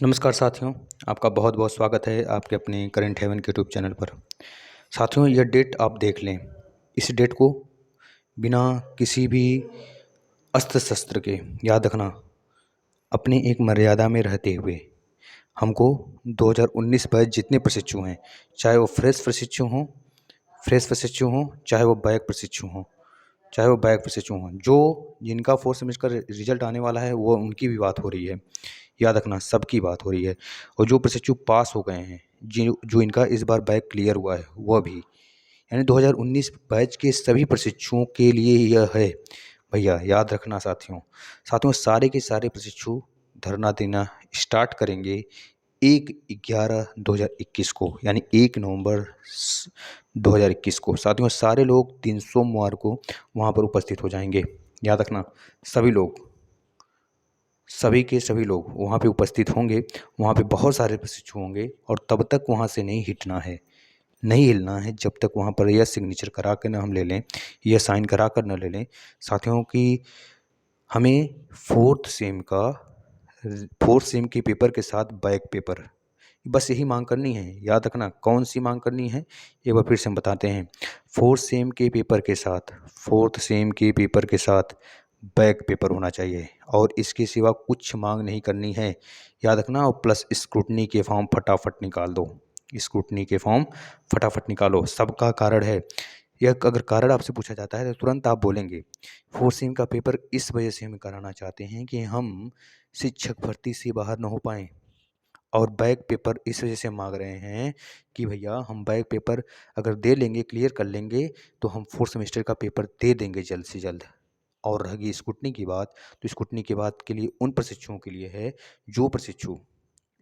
नमस्कार साथियों, आपका बहुत बहुत स्वागत है आपके अपने करंट हेवन के यूट्यूब चैनल पर। साथियों, यह डेट आप देख लें। इस डेट को बिना किसी भी अस्त्र शस्त्र के याद रखना। अपने एक मर्यादा में रहते हुए हमको 2019 बैच जितने प्रशिक्षु हैं, चाहे वो फ्रेश प्रशिक्षु हों, चाहे वो बैक प्रशिक्षु हों, जो जिनका फोर्थ सेमेस्टर का रिजल्ट आने वाला है वो उनकी भी बात हो रही है। याद रखना, सबकी बात हो रही है। और जो प्रशिक्षु पास हो गए हैं, जो इनका इस बार बैक क्लियर हुआ है वह भी, यानी 2019 बैच के सभी प्रशिक्षुओं के लिए यह है भैया। याद रखना साथियों, सारे के सारे प्रशिक्षु धरना देना स्टार्ट करेंगे 1/11/2021 को, यानी 1 नवंबर 2021 को। साथियों, सारे लोग 3 सोमवार को वहाँ पर उपस्थित हो जाएंगे। याद रखना, सभी के सभी लोग वहाँ पे उपस्थित होंगे। वहाँ पे बहुत सारे प्रशिक्षु होंगे और तब तक वहाँ से नहीं हिलना है जब तक वहाँ पर यह सिग्नेचर करा कर ना हम ले लें, यह साइन करा कर न ले लें साथियों की। हमें फोर्थ सेम के पेपर के साथ बैक पेपर, बस यही मांग करनी है। याद रखना, कौन सी मांग करनी है एक बार फिर से हम बताते हैं। फोर्थ सेम के पेपर के साथ बैक पेपर होना चाहिए और इसके सिवा कुछ मांग नहीं करनी है। याद रखना, और प्लस स्क्रूटनी के फॉर्म फटाफट निकाल दो। सबका कारण है। यह अगर कारण आपसे पूछा जाता है तो तुरंत आप बोलेंगे फोर्थ सेम का पेपर इस वजह से हम कराना चाहते हैं कि हम शिक्षक भर्ती से बाहर न हो पाएँ, और बैक पेपर इस वजह से मांग रहे हैं कि भैया हम बैक पेपर अगर दे लेंगे, क्लियर कर लेंगे, तो हम फोर्थ सेमेस्टर का पेपर दे देंगे जल्द से जल्द। और रही स्क्रूटनी की बात, तो स्क्रूटनी की बात के लिए उन प्रशिक्षुओं के लिए है जो प्रशिक्षु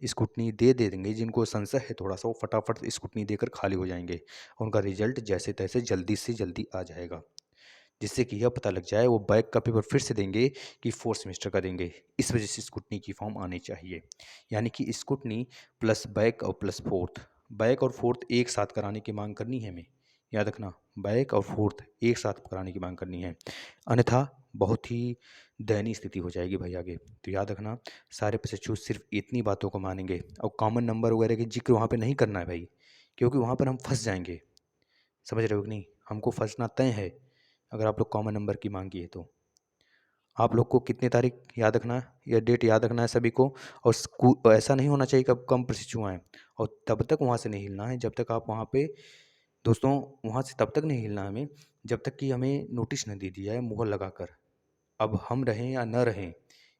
स्क्रूटनी दे देंगे, जिनको संशय है थोड़ा सा, वो फटाफट स्क्रूटनी देकर खाली हो जाएंगे। उनका रिजल्ट जैसे तैसे जल्दी से जल्दी आ जाएगा, जिससे कि यह पता लग जाए वो बैक का पेपर फिर से देंगे कि फोर्थ सेमेस्टर का देंगे। इस वजह से स्क्रूटनी की फॉर्म आनी चाहिए, यानी कि स्क्रूटनी प्लस बैक और प्लस फोर्थ, बैक और फोर्थ एक साथ कराने की मांग करनी है हमें। याद रखना, बैक और फोर्थ एक साथ कराने की मांग करनी है, अन्यथा बहुत ही दयनीय स्थिति हो जाएगी भाई आगे। तो याद रखना, सारे प्रशिक्षु सिर्फ इतनी बातों को मानेंगे और कॉमन नंबर वगैरह की जिक्र वहाँ पे नहीं करना है भाई, क्योंकि वहाँ पर हम फंस जाएंगे। समझ रहे हो कि नहीं? हमको फंसना तय है अगर आप लोग कॉमन नंबर की मांग की है तो। आप लोग को कितनी तारीख याद रखना है, यह डेट याद रखना है सभी को। और ऐसा नहीं होना चाहिए कि अब कम प्रशिक्षु आएँ, और तब तक वहाँ से नहीं हिलना है जब तक आप वहाँ पे, दोस्तों, वहाँ से तब तक नहीं हिलना है हमें जब तक कि हमें नोटिस न दे दिया है मुहर लगाकर। अब हम रहें या न रहें,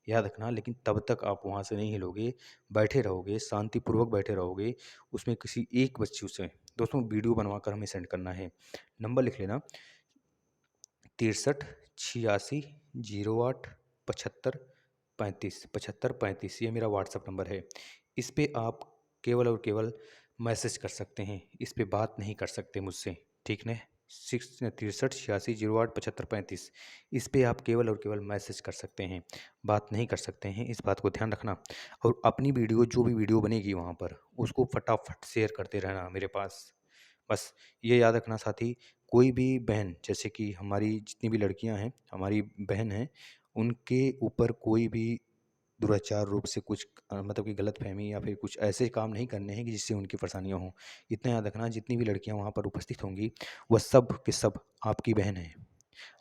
याद रखना, लेकिन तब तक आप वहाँ से नहीं हिलोगे, बैठे रहोगे, शांतिपूर्वक बैठे रहोगे। उसमें किसी एक बच्चों से दोस्तों वीडियो बनवा कर हमें सेंड करना है। नंबर लिख लेना, 63 86 08 75 35। ये मेरा व्हाट्सअप नंबर है। इस पे आप केवल और केवल मैसेज कर सकते हैं, इस पे बात नहीं कर सकते मुझसे, ठीक है? 63 86 08 75 35, इस पे आप केवल और केवल मैसेज कर सकते हैं, बात नहीं कर सकते हैं। इस बात को ध्यान रखना। और अपनी वीडियो, जो भी वीडियो बनेगी वहाँ पर, उसको फटाफट शेयर करते रहना मेरे पास। बस ये याद रखना साथी, कोई भी बहन, जैसे कि हमारी जितनी भी लड़कियां हैं, हमारी बहन हैं, उनके ऊपर कोई भी दुराचार रूप से कुछ मतलब कि गलतफहमी या फिर कुछ ऐसे काम नहीं करने हैं कि जिससे उनकी परेशानियां हों। इतना याद रखना, जितनी भी लड़कियां वहाँ पर उपस्थित होंगी वह सब के सब आपकी बहन हैं।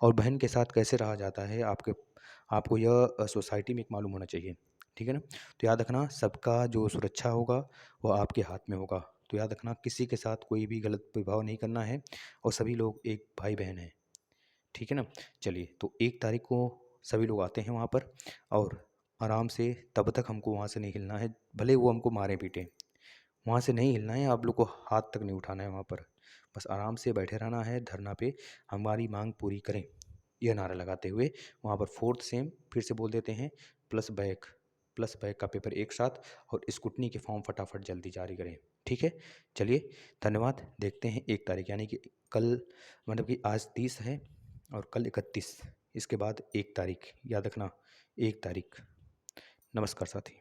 और बहन के साथ कैसे रहा जाता है आपको यह सोसाइटी में एक मालूम होना चाहिए, ठीक है ना? तो याद रखना, सबका जो सुरक्षा होगा वह आपके हाथ में होगा। तो याद रखना, किसी के साथ कोई भी गलत प्रभाव नहीं करना है, और सभी लोग एक भाई बहन हैं, ठीक है ना? चलिए, तो 1 तारीख को सभी लोग आते हैं वहाँ पर, और आराम से तब तक हमको वहाँ से नहीं हिलना है, भले वो हमको मारे पीटे, वहाँ से नहीं हिलना है। आप लोग को हाथ तक नहीं उठाना है वहाँ पर, बस आराम से बैठे रहना है धरना पे। हमारी मांग पूरी करें, यह नारा लगाते हुए वहाँ पर फोर्थ सेम फिर से बोल देते हैं, प्लस बैक का पेपर एक साथ, और स्कूटनी के फॉर्म फटाफट जल्दी जारी करें, ठीक है? चलिए, धन्यवाद। देखते हैं 1 तारीख, यानी कि कल, मतलब कि आज 30 है और कल 31, इसके बाद 1 तारीख। याद रखना, 1 तारीख। नमस्कार साथी।